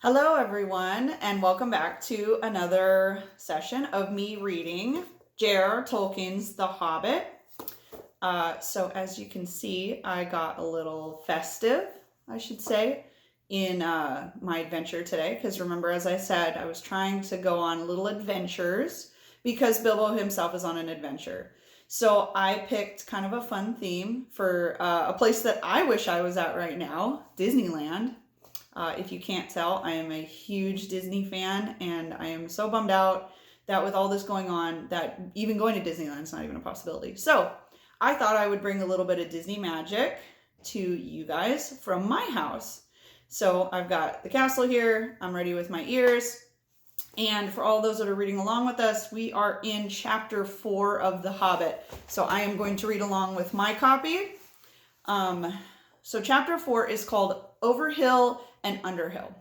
Hello, everyone, and welcome back to another session of me reading J.R.R. Tolkien's The Hobbit. So as you can see, I got a little festive, I should say, in my adventure today. Because remember, as I said, I was trying to go on little adventures because Bilbo himself is on an adventure. So I picked kind of a fun theme for a place that I wish I was at right now, Disneyland. If you can't tell, I am a huge Disney fan, and I am so bummed out that with all this going on, that even going to Disneyland is not even a possibility. So I thought I would bring a little bit of Disney magic to you guys from my house. So I've got the castle here. I'm ready with my ears. And for all those that are reading along with us, we are in chapter 4 of The Hobbit. So I am going to read along with my copy. So chapter 4 is called Over Hill and Under Hill.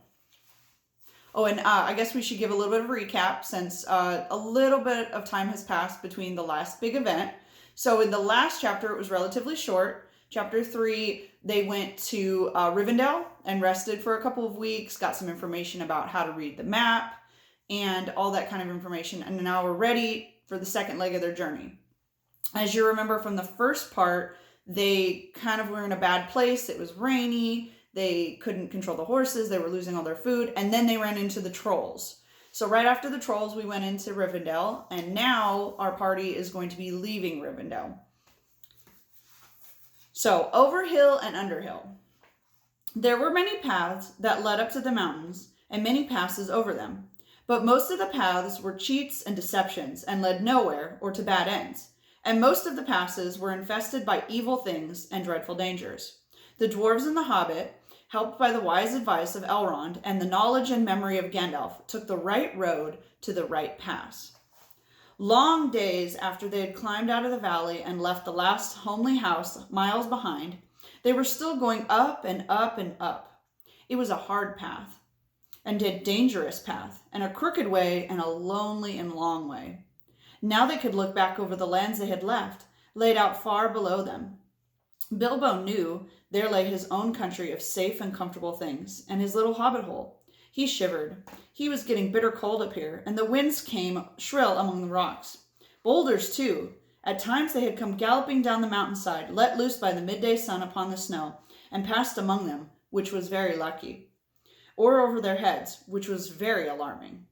Oh, and I guess we should give a little bit of a recap since a little bit of time has passed between the last big event. So in the last chapter, it was relatively short. Chapter 3, they went to Rivendell and rested for a couple of weeks, got some information about how to read the map and all that kind of information. And now we're ready for the second leg of their journey. As you remember from the first part, they kind of were in a bad place. It was rainy. They couldn't control the horses. They were losing all their food. And then they ran into the trolls. So right after the trolls, we went into Rivendell. And now our party is going to be leaving Rivendell. So over hill and under hill. There were many paths that led up to the mountains and many passes over them. But most of the paths were cheats and deceptions and led nowhere or to bad ends. And most of the passes were infested by evil things and dreadful dangers. The dwarves and the Hobbit, helped by the wise advice of Elrond and the knowledge and memory of Gandalf, took the right road to the right pass. Long days after they had climbed out of the valley and left the last homely house miles behind, they were still going up and up and up. It was a hard path, and a dangerous path, and a crooked way, and a lonely and long way. Now they could look back over the lands they had left, laid out far below them. Bilbo knew there lay his own country of safe and comfortable things, and his little hobbit hole. He shivered. He was getting bitter cold up here, and the winds came shrill among the rocks. Boulders, too. At times they had come galloping down the mountainside, let loose by the midday sun upon the snow, and passed among them, which was very lucky, or over their heads, which was very alarming.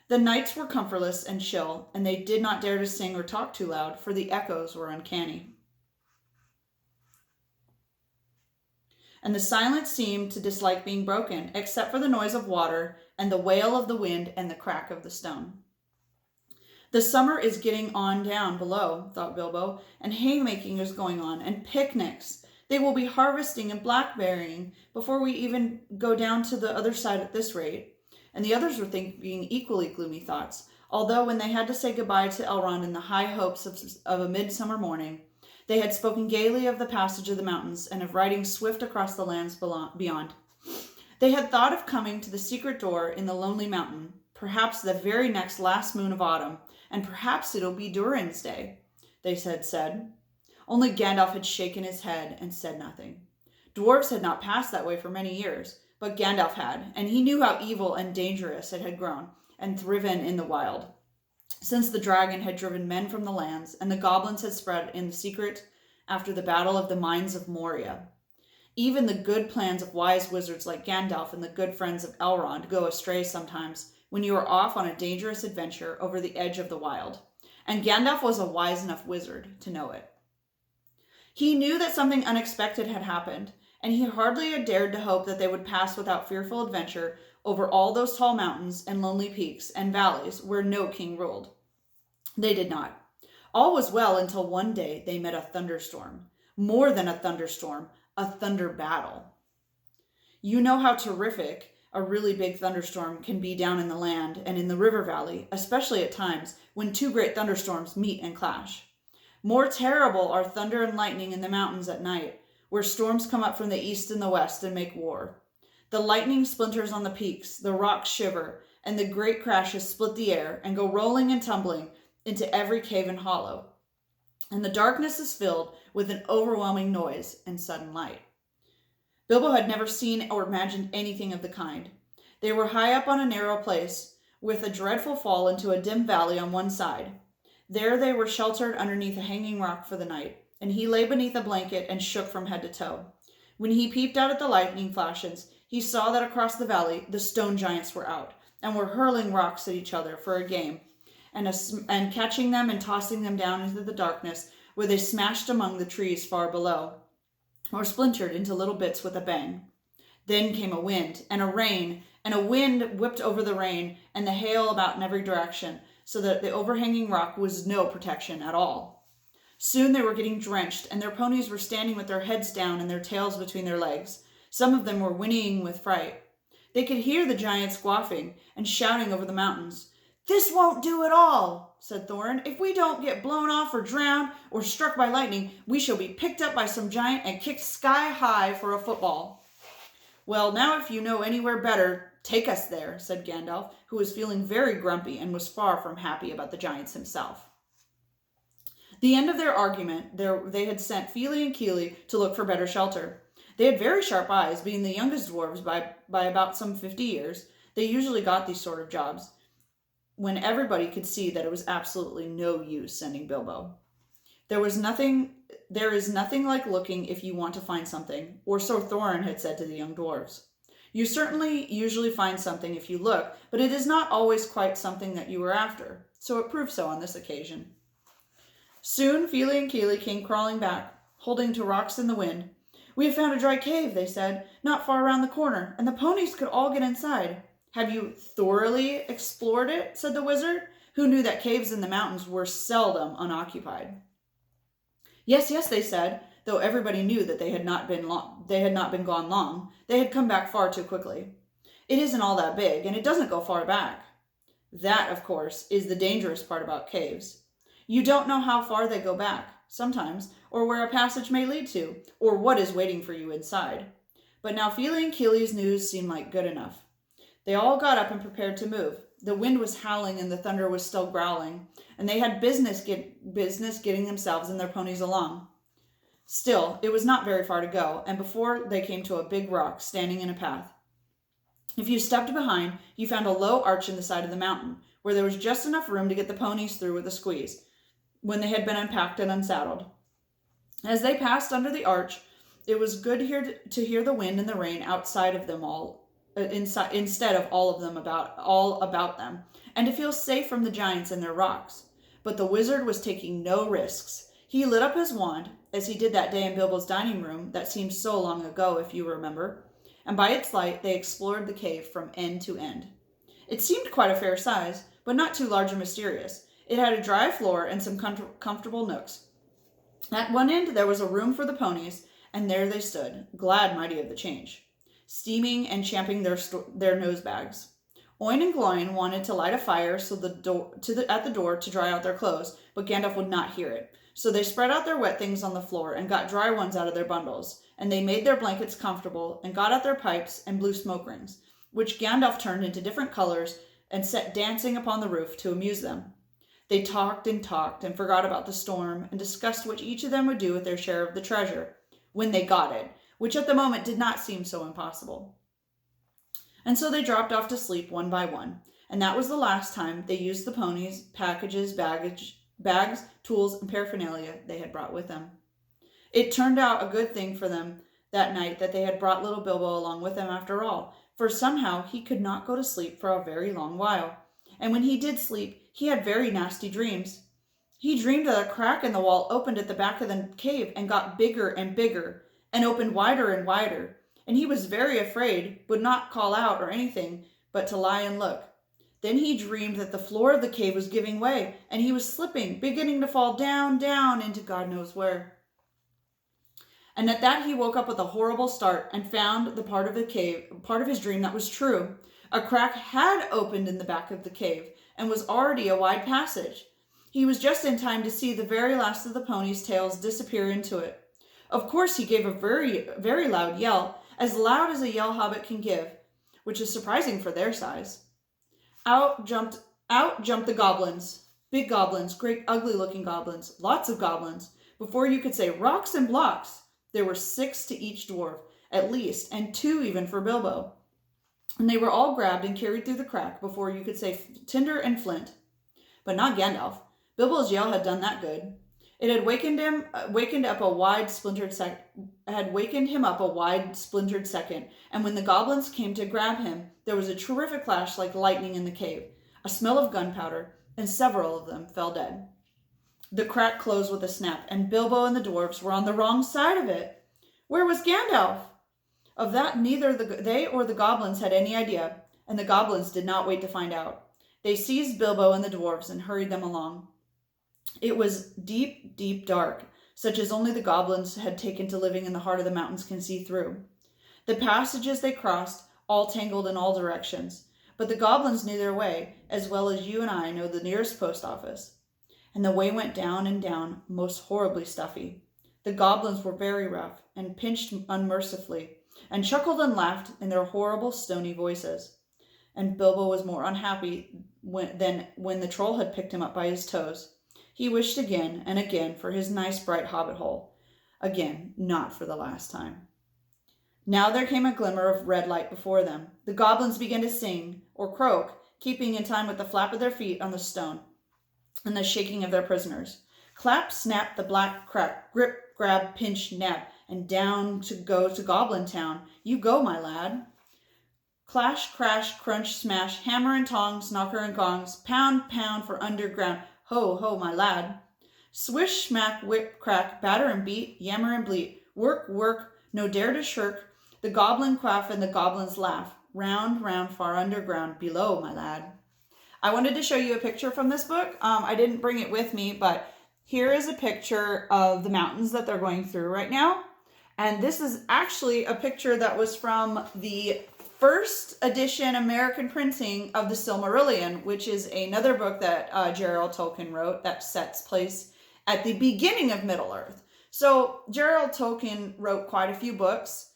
The nights were comfortless and chill, and they did not dare to sing or talk too loud, for the echoes were uncanny. And the silence seemed to dislike being broken, except for the noise of water and the wail of the wind and the crack of the stone. The summer is getting on down below, thought Bilbo, and haymaking is going on, and picnics. They will be harvesting and blackberrying before we even go down to the other side at this rate. And the others were thinking equally gloomy thoughts, although when they had to say goodbye to Elrond in the high hopes of a midsummer morning, they had spoken gaily of the passage of the mountains and of riding swift across the lands beyond. They had thought of coming to the secret door in the lonely mountain, perhaps the very next last moon of autumn, and perhaps it'll be Durin's day, they had said. Only Gandalf had shaken his head and said nothing. Dwarves had not passed that way for many years, but Gandalf had, and he knew how evil and dangerous it had grown and thriven in the wild, since the dragon had driven men from the lands, and the goblins had spread in the secret after the battle of the mines of Moria. Even the good plans of wise wizards like Gandalf and the good friends of Elrond go astray sometimes when you are off on a dangerous adventure over the edge of the wild, and Gandalf was a wise enough wizard to know it. He knew that something unexpected had happened, and he hardly had dared to hope that they would pass without fearful adventure over all those tall mountains and lonely peaks and valleys where no king ruled. They did not. All was well until one day they met a thunderstorm. More than a thunderstorm, a thunder battle. You know how terrific a really big thunderstorm can be down in the land and in the river valley, especially at times when two great thunderstorms meet and clash. More terrible are thunder and lightning in the mountains at night, where storms come up from the east and the west and make war. The lightning splinters on the peaks, the rocks shiver, and the great crashes split the air and go rolling and tumbling into every cave and hollow. And the darkness is filled with an overwhelming noise and sudden light. Bilbo had never seen or imagined anything of the kind. They were high up on a narrow place, with a dreadful fall into a dim valley on one side. There they were sheltered underneath a hanging rock for the night, and he lay beneath a blanket and shook from head to toe. When he peeped out at the lightning flashes, he saw that across the valley the stone giants were out, and were hurling rocks at each other for a game, and catching them and tossing them down into the darkness, where they smashed among the trees far below, or splintered into little bits with a bang. Then came a wind, and a rain, and a wind whipped over the rain, and the hail about in every direction, so that the overhanging rock was no protection at all. Soon they were getting drenched, and their ponies were standing with their heads down and their tails between their legs. Some of them were whinnying with fright. They could hear the giants squawking and shouting over the mountains. "This won't do at all," said Thorin. "If we don't get blown off or drowned or struck by lightning, we shall be picked up by some giant and kicked sky high for a football." "Well, now if you know anywhere better, take us there," said Gandalf, who was feeling very grumpy and was far from happy about the giants himself. The end of their argument, they had sent Fili and Kili to look for better shelter. They had very sharp eyes, being the youngest dwarves by about some 50 years. They usually got these sort of jobs when everybody could see that it was absolutely no use sending Bilbo. There is nothing like looking if you want to find something, or so Thorin had said to the young dwarves. You certainly usually find something if you look, but it is not always quite something that you were after, so it proved so on this occasion. Soon Fili and Kili came crawling back, holding to rocks in the wind. "We have found a dry cave," they said, "not far around the corner, and the ponies could all get inside." "Have you thoroughly explored it?" said the wizard, who knew that caves in the mountains were seldom unoccupied. Yes, they said, though everybody knew that they had not been gone long. They had come back far too quickly. "It isn't all that big, and it doesn't go far back." That, of course, is the dangerous part about caves. You don't know how far they go back, sometimes, or where a passage may lead to, or what is waiting for you inside. But now Fili and Kili's news seemed like good enough. They all got up and prepared to move. The wind was howling and the thunder was still growling, and they had business getting themselves and their ponies along. Still, it was not very far to go, and before they came to a big rock standing in a path. If you stepped behind, you found a low arch in the side of the mountain, where there was just enough room to get the ponies through with a squeeze, when they had been unpacked and unsaddled. As they passed under the arch, it was good to hear the wind and the rain outside of them instead of all about them, and to feel safe from the giants and their rocks. But the wizard was taking no risks. He lit up his wand, as he did that day in Bilbo's dining room that seemed so long ago, if you remember, and by its light they explored the cave from end to end. It seemed quite a fair size, but not too large or mysterious. It had a dry floor and some comfortable nooks. At one end there was a room for the ponies, and there they stood, glad mighty of the change, steaming and champing their nose bags. Oin and Gloin wanted to light a fire at the door to dry out their clothes, but Gandalf would not hear it. So they spread out their wet things on the floor and got dry ones out of their bundles, and they made their blankets comfortable and got out their pipes and blew smoke rings, which Gandalf turned into different colors and set dancing upon the roof to amuse them. They talked and forgot about the storm and discussed what each of them would do with their share of the treasure when they got it, which at the moment did not seem so impossible. And so they dropped off to sleep one by one, and that was the last time they used the ponies, packages, bags, tools, and paraphernalia they had brought with them. It turned out a good thing for them that night that they had brought little Bilbo along with them after all, for somehow he could not go to sleep for a very long while. And when he did sleep, he had very nasty dreams. He dreamed that a crack in the wall opened at the back of the cave and got bigger and bigger, and opened wider and wider, and he was very afraid, would not call out or anything, but to lie and look. Then he dreamed that the floor of the cave was giving way, and he was slipping, beginning to fall down, down into God knows where. And at that he woke up with a horrible start and found the part of his dream that was true. A crack had opened in the back of the cave, and was already a wide passage. He was just in time to see the very last of the ponies' tails disappear into it. Of course he gave a very, very loud as loud as a yell Hobbit can give, which is surprising for their size. Out jumped the goblins. Big goblins, great ugly-looking goblins, lots of goblins. Before you could say rocks and blocks, there were 6 to each dwarf, at least, and 2 even for Bilbo. and they were all grabbed and carried through the crack before you could say tinder and flint. But not Gandalf. Bilbo's yell had done that good. It had wakened him up a wide splintered second, and when the goblins came to grab him, there was a terrific flash like lightning in the cave, a smell of gunpowder, and several of them fell dead. The crack closed with a snap, and Bilbo and the dwarves were on the wrong side of it. Where was Gandalf? Of that, neither they or the goblins had any idea, and the goblins did not wait to find out. They seized Bilbo and the dwarves and hurried them along. It was deep, deep dark, such as only the goblins had taken to living in the heart of the mountains can see through. The passages they crossed all tangled in all directions, but the goblins knew their way, as well as you and I know the nearest post office. And the way went down and down, most horribly stuffy. The goblins were very rough, and pinched unmercifully, and chuckled and laughed in their horrible stony voices. And Bilbo was more unhappy than when the troll had picked him up by his toes. He wished again and again for his nice bright hobbit hole. Again, not for the last time. Now there came a glimmer of red light before them. The goblins began to sing, or croak, keeping in time with the flap of their feet on the stone and the shaking of their prisoners. Clap, snap, the black crack, grip, grab, pinch, nab, and down to go to Goblin Town. You go, my lad. Clash, crash, crunch, smash, hammer and tongs, knocker and gongs, pound, pound for underground. Ho, ho, my lad. Swish, smack, whip, crack, batter and beat, yammer and bleat. Work, work, no dare to shirk. The goblin quaff and the goblins laugh. Round, round, far underground, below, my lad. I wanted to show you a picture from this book. I didn't bring it with me, but here is a picture of the mountains that they're going through right now. And this is actually a picture that was from the first edition American printing of the Silmarillion, which is another book that Gerald Tolkien wrote that sets place at the beginning of Middle-earth. So Gerald Tolkien wrote quite a few books.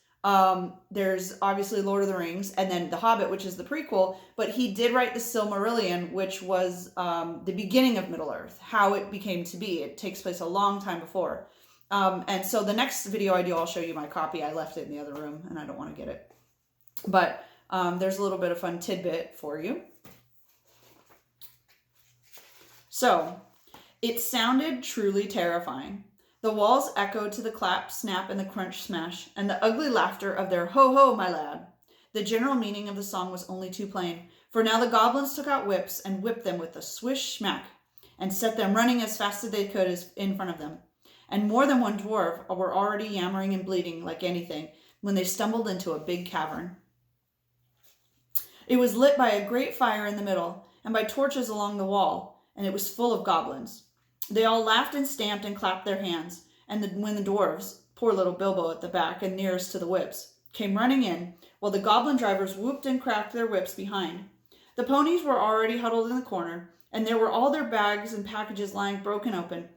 There's obviously Lord of the Rings, and then The Hobbit, which is the prequel, but he did write the Silmarillion, which was the beginning of Middle-earth, how it became to be. It takes place a long time before. And so the next video I do, I'll show you my copy. I left it in the other room, and I don't want to get it. But there's a little bit of fun tidbit for you. So, it sounded truly terrifying. The walls echoed to the clap, snap, and the crunch, smash, and the ugly laughter of their ho-ho, my lad. The general meaning of the song was only too plain, for now the goblins took out whips and whipped them with a swish, smack, and set them running as fast as they could in front of them. And more than one dwarf were already yammering and bleating like anything when they stumbled into a big cavern. It was lit by a great fire in the middle, and by torches along the wall, and it was full of goblins. They all laughed and stamped and clapped their hands, and when the dwarves, poor little Bilbo at the back and nearest to the whips, came running in, while the goblin drivers whooped and cracked their whips behind. The ponies were already huddled in the corner, and there were all their bags and packages lying broken open,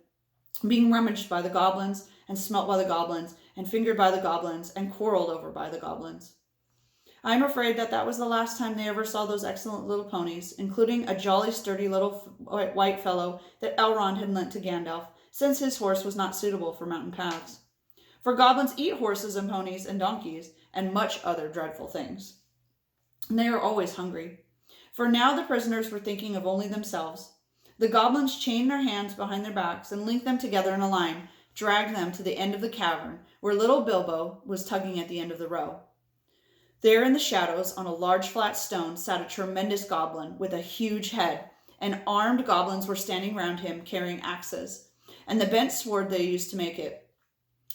being rummaged by the goblins, and smelt by the goblins, and fingered by the goblins, and quarreled over by the goblins. I am afraid that was the last time they ever saw those excellent little ponies, including a jolly sturdy little white fellow that Elrond had lent to Gandalf, since his horse was not suitable for mountain paths. For goblins eat horses and ponies and donkeys, and much other dreadful things. And they are always hungry. For now the prisoners were thinking of only themselves. The goblins chained their hands behind their backs and linked them together in a line, dragged them to the end of the cavern, where little Bilbo was tugging at the end of the row. There in the shadows, on a large flat stone, sat a tremendous goblin with a huge head, and armed goblins were standing round him carrying axes, and the bent sword they used to make it.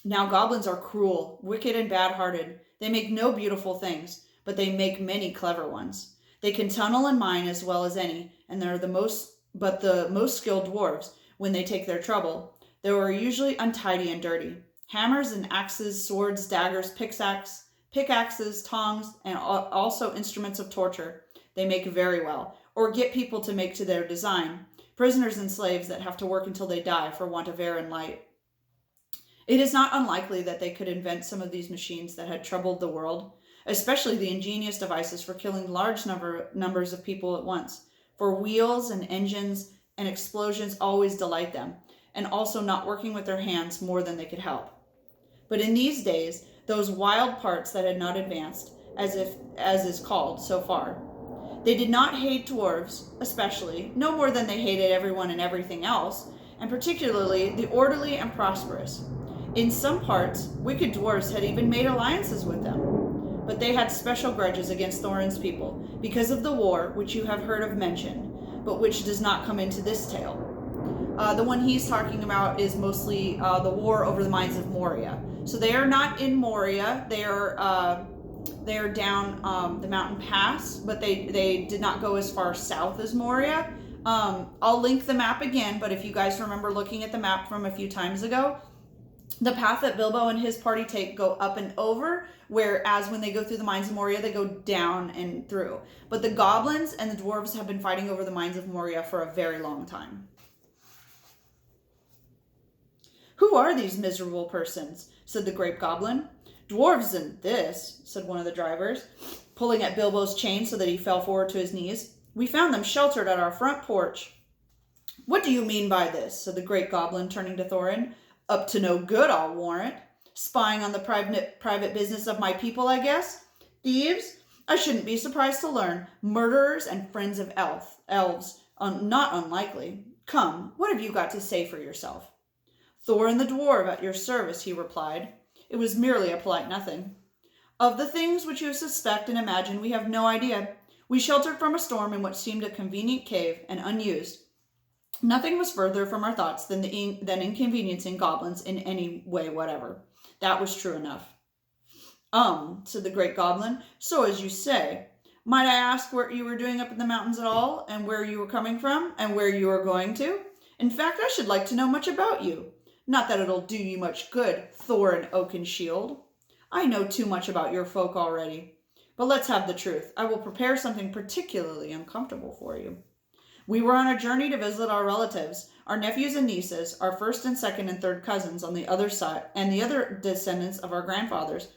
Now goblins are cruel, wicked, and bad-hearted. They make no beautiful things, but they make many clever ones. They can tunnel and mine as well as any, and they're the most skilled dwarves, when they take their trouble, they are usually untidy and dirty. Hammers and axes, swords, daggers, pickaxes, tongs, and also instruments of torture they make very well, or get people to make to their design, prisoners and slaves that have to work until they die for want of air and light. It is not unlikely that they could invent some of these machines that had troubled the world, especially the ingenious devices for killing large numbers of people at once, for wheels and engines and explosions always delight them, and also not working with their hands more than they could help. But in these days, those wild parts that had not advanced, as is called so far. They did not hate dwarves, especially, no more than they hated everyone and everything else, and particularly the orderly and prosperous. In some parts, wicked dwarves had even made alliances with them. But they had special grudges against Thorin's people because of the war which you have heard of mentioned, but which does not come into this tale. The one he's talking about is mostly the war over the mines of Moria. So they are not in Moria. They are down the mountain pass, but they did not go as far south as Moria. I'll link the map again, but if you guys remember looking at the map from a few times ago, the path that Bilbo and his party take go up and over, whereas when they go through the mines of Moria, they go down and through. But the goblins and the dwarves have been fighting over the mines of Moria for a very long time. "Who are these miserable persons?" said the Great Goblin. "Dwarves and this," said one of the drivers, pulling at Bilbo's chain so that he fell forward to his knees. "We found them sheltered at our front porch." "What do you mean by this?" said the Great Goblin, turning to Thorin. "Up to no good, I'll warrant. Spying on the private business of my people, I guess. Thieves? I shouldn't be surprised to learn. Murderers and friends of elves. Not unlikely. Come, what have you got to say for yourself?" "Thorin the dwarf at your service," he replied. It was merely a polite nothing. "Of the things which you suspect and imagine, we have no idea. We sheltered from a storm in what seemed a convenient cave and unused. Nothing was further from our thoughts than inconveniencing goblins in any way whatever." That was true enough. Said the Great Goblin. "So as you say. Might I ask what you were doing up in the mountains at all, and where you were coming from, and where you are going to? In fact, I should like to know much about you. Not that it'll do you much good, Thorin Oakenshield. I know too much about your folk already. But let's have the truth. I will prepare something particularly uncomfortable for you. We were on a journey to visit our relatives, our nephews and nieces, our first and second and third cousins on the other side, and the other descendants of our grandfathers,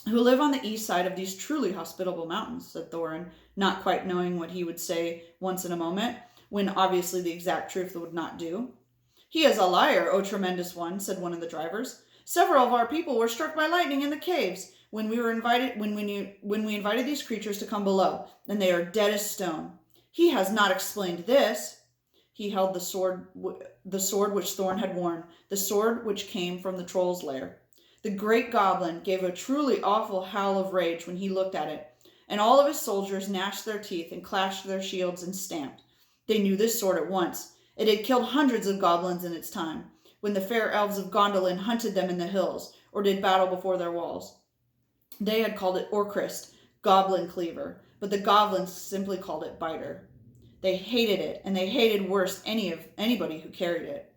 who live on the east side of these truly hospitable mountains," said Thorin, not quite knowing what he would say once in a moment, when obviously the exact truth would not do. "He is a liar, O tremendous one," said one of the drivers. "Several of our people were struck by lightning in the caves when we invited these creatures to come below, and they are dead as stone. He has not explained this." He held the sword which Thorin had worn, the sword which came from the troll's lair. The Great Goblin gave a truly awful howl of rage when he looked at it, and all of his soldiers gnashed their teeth and clashed their shields and stamped. They knew this sword at once. It had killed hundreds of goblins in its time, when the fair elves of Gondolin hunted them in the hills, or did battle before their walls. They had called it Orcrist, Goblin Cleaver, but the goblins simply called it Biter. They hated it, and they hated worse anybody who carried it.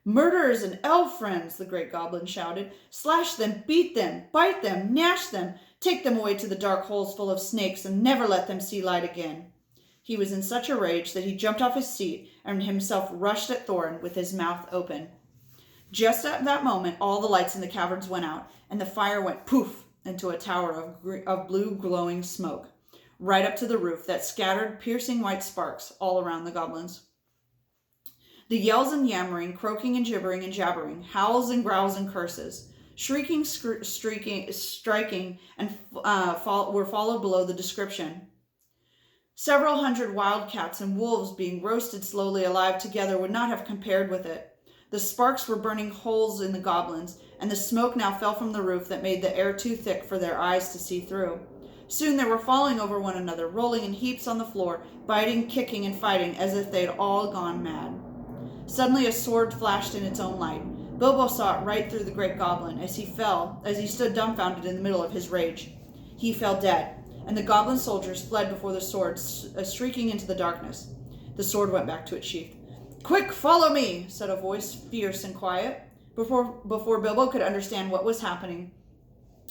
"Murderers and elf friends," the Great Goblin shouted. "Slash them, beat them, bite them, gnash them, take them away to the dark holes full of snakes, and never let them see light again." He was in such a rage that he jumped off his seat and himself rushed at Thorin with his mouth open. Just at that moment, all the lights in the caverns went out, and the fire went poof into a tower of blue glowing smoke, right up to the roof that scattered piercing white sparks all around the goblins. The yells and yammering, croaking and gibbering and jabbering, howls and growls and curses, shrieking, striking, and were followed below the description. Several hundred wildcats and wolves being roasted slowly alive together would not have compared with it. The sparks were burning holes in the goblins, and the smoke now fell from the roof that made the air too thick for their eyes to see through. Soon they were falling over one another, rolling in heaps on the floor, biting, kicking, and fighting as if they had all gone mad. Suddenly a sword flashed in its own light. Bilbo saw it right through the Great Goblin as he stood dumbfounded in the middle of his rage. He fell dead, and the goblin soldiers fled before the sword, shrieking into the darkness. The sword went back to its sheath. "Quick, follow me," said a voice, fierce and quiet. Before Bilbo could understand what was happening,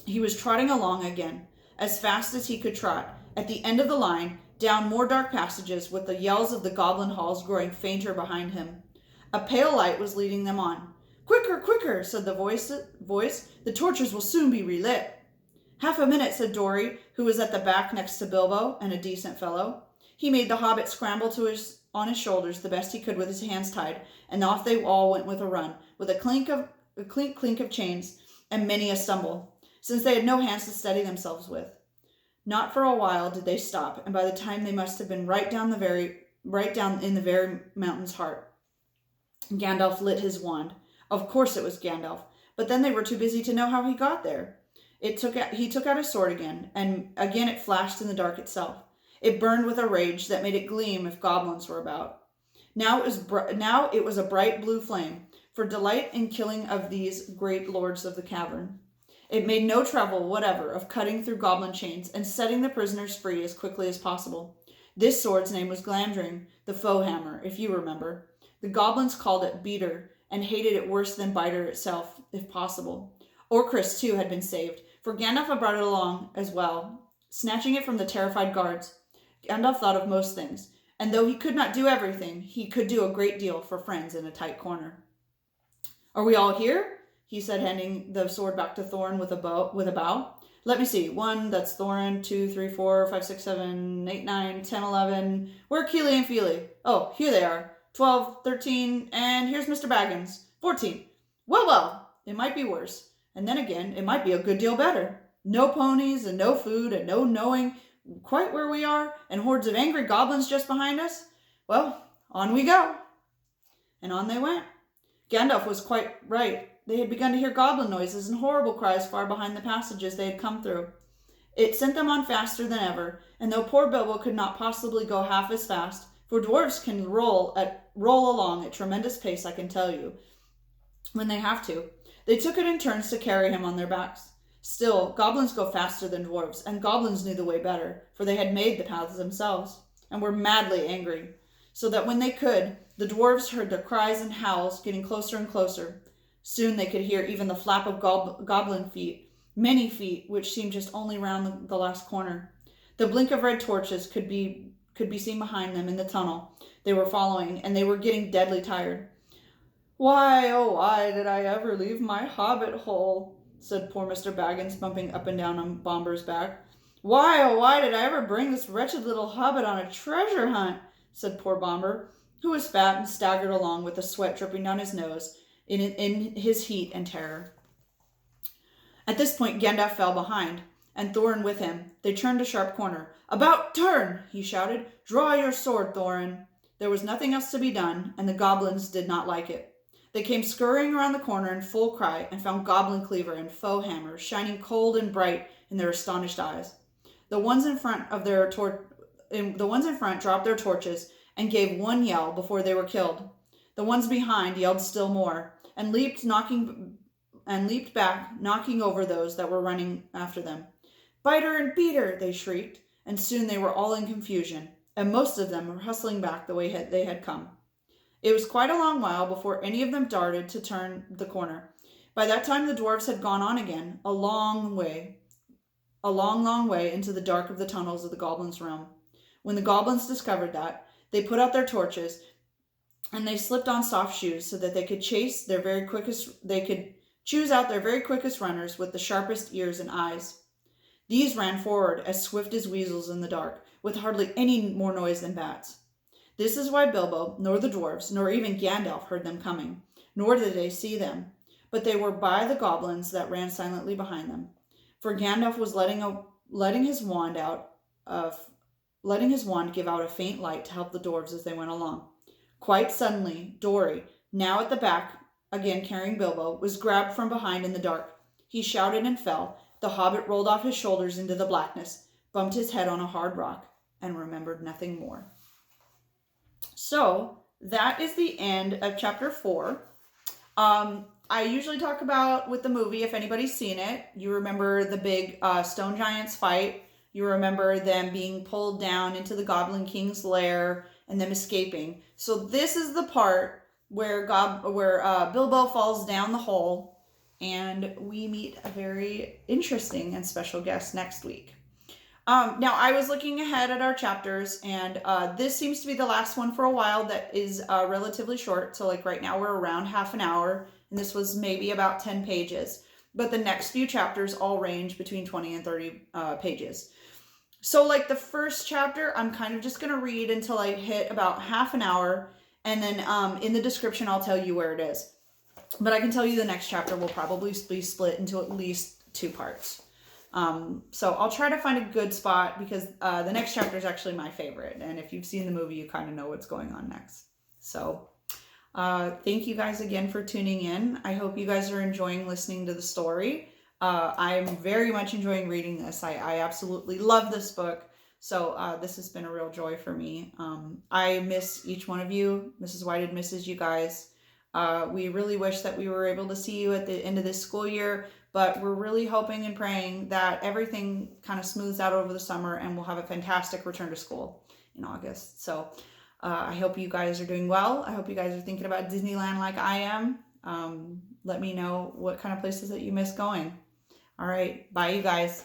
he was trotting along again, as fast as he could trot, at the end of the line, down more dark passages, with the yells of the goblin halls growing fainter behind him. A pale light was leading them on. "Quicker, quicker," said the voice. "The torches will soon be relit." "Half a minute," said Dory, who was at the back next to Bilbo, and a decent fellow. He made the hobbit scramble on his shoulders the best he could with his hands tied, and off they all went with a run, with a clink of chains, and many a stumble, since they had no hands to steady themselves with. Not for a while did they stop, and by the time they must have been right down in the very mountain's heart. Gandalf lit his wand. Of course it was Gandalf, but then they were too busy to know how he got there. He took out his sword again, and again it flashed in the dark itself. It burned with a rage that made it gleam if goblins were about. Now it was a bright blue flame, for delight in killing of these great lords of the cavern. It made no trouble whatever of cutting through goblin chains and setting the prisoners free as quickly as possible. This sword's name was Glamdring, the foe hammer, if you remember. The goblins called it Beater, and hated it worse than Biter itself, if possible. Orcris, too, had been saved, for Gandalf had brought it along as well, snatching it from the terrified guards. Gandalf thought of most things, and though he could not do everything, he could do a great deal for friends in a tight corner. Are we all here? He said, handing the sword back to Thorin with a bow. Let me see. 1, that's Thorin. 2, 3, 4, 5, 6, 7, 8, 9, 10, 11. Where are Keely and Feely? Oh, here they are. 12, 13, and here's Mr. Baggins. 14. Well, it might be worse. And then again, it might be a good deal better. No ponies and no food and no knowing quite where we are, and hordes of angry goblins just behind us. Well, on we go. And on they went. Gandalf was quite right. They had begun to hear goblin noises and horrible cries far behind the passages they had come through. It sent them on faster than ever, and though poor Bilbo could not possibly go half as fast, for dwarves can roll along at tremendous pace, I can tell you, when they have to. They took it in turns to carry him on their backs. Still, goblins go faster than dwarves, and goblins knew the way better, for they had made the paths themselves, and were madly angry, so that when they could, the dwarves heard their cries and howls getting closer and closer. Soon they could hear even the flap of goblin feet, many feet, which seemed just only round the last corner. The blink of red torches could be seen behind them in the tunnel they were following, and they were getting deadly tired. Why, oh why did I ever leave my hobbit hole? Said poor Mr. Baggins, bumping up and down on Bomber's back. Why, oh why did I ever bring this wretched little hobbit on a treasure hunt? Said poor Bomber, who was fat and staggered along with the sweat dripping down his nose in his heat and terror. At this point Gandalf fell behind, and Thorin with him. They turned a sharp corner. About turn, he shouted. Draw your sword, Thorin. There was nothing else to be done, and the goblins did not like it. They came scurrying around the corner in full cry and found Goblin Cleaver and Foe Hammer shining cold and bright in their astonished eyes. The ones in front dropped their torches and gave one yell before they were killed. The ones behind yelled still more and leaped back, knocking over those that were running after them. Biter and Beater, they shrieked, and soon they were all in confusion, and most of them were hustling back the way they had come. It was quite a long while before any of them darted to turn the corner. By that time the dwarves had gone on again, a long, long way into the dark of the tunnels of the goblins' realm. When the goblins discovered that, they put out their torches, and they slipped on soft shoes so that they could choose out their very quickest runners with the sharpest ears and eyes. These ran forward as swift as weasels in the dark, with hardly any more noise than bats. This is why Bilbo, nor the dwarves, nor even Gandalf heard them coming, nor did they see them, but they were by the goblins that ran silently behind them. For Gandalf was letting his wand give out a faint light to help the dwarves as they went along. Quite suddenly, Dory, now at the back, again carrying Bilbo, was grabbed from behind in the dark. He shouted and fell. The hobbit rolled off his shoulders into the blackness, bumped his head on a hard rock, and remembered nothing more. So, that is the end of chapter 4. I usually talk about with the movie, if anybody's seen it, you remember the big stone giants fight. You remember them being pulled down into the Goblin King's lair and them escaping. So this is the part where Bilbo falls down the hole, and we meet a very interesting and special guest next week. Now, I was looking ahead at our chapters, and this seems to be the last one for a while that is relatively short. So like right now we're around half an hour, and this was maybe about 10 pages. But the next few chapters all range between 20 and 30 pages. So like the first chapter, I'm kind of just going to read until I hit about half an hour, and then in the description I'll tell you where it is. But I can tell you the next chapter will probably be split into at least 2 parts. So I'll try to find a good spot because the next chapter is actually my favorite. And if you've seen the movie, you kind of know what's going on next. So thank you guys again for tuning in. I hope you guys are enjoying listening to the story. I'm very much enjoying reading this. I absolutely love this book. So this has been a real joy for me. I miss each one of you. Mrs. Whited misses you guys. We really wish that we were able to see you at the end of this school year, but we're really hoping and praying that everything kind of smooths out over the summer and we'll have a fantastic return to school in August. So I hope you guys are doing well. I hope you guys are thinking about Disneyland like I am. Let me know what kind of places that you miss going. All right. Bye, you guys.